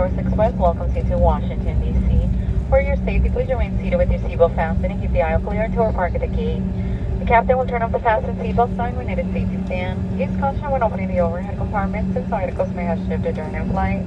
Southwest Express welcomes you to Washington, D.C., where your safety, please remain seated with your seatbelt fastened and keep the aisle clear until we park at the gate. The captain will turn off the fasten seatbelt sign when it is safety stand. Use caution when opening the overhead compartments since articles may have shifted during your flight.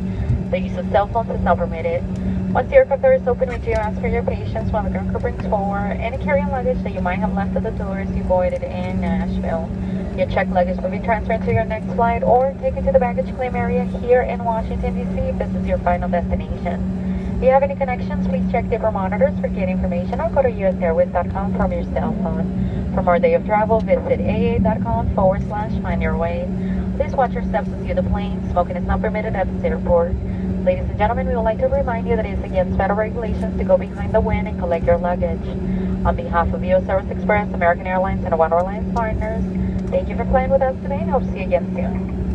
The use of cell phones is not permitted. Once the aircraft door is open, we do ask for your patience while the ground crew brings forward any carry-on luggage that you might have left at the doors you boarded in Nashville. Your checked luggage will be transferred to your next flight or taken to the baggage claim area here in Washington, D.C. if this is your final destination. If you have any connections, please check the monitors for gate information or go to usairways.com from your cell phone. For more day of travel, visit aa.com/find your way. Please watch your steps as you the plane. Smoking is not permitted at this airport. Ladies and gentlemen, we would like to remind you that it is against federal regulations to go behind the wing and collect your luggage. On behalf of U.S. Service Express, American Airlines, and One Airlines partners, thank you for flying with us today and hope to see you again soon.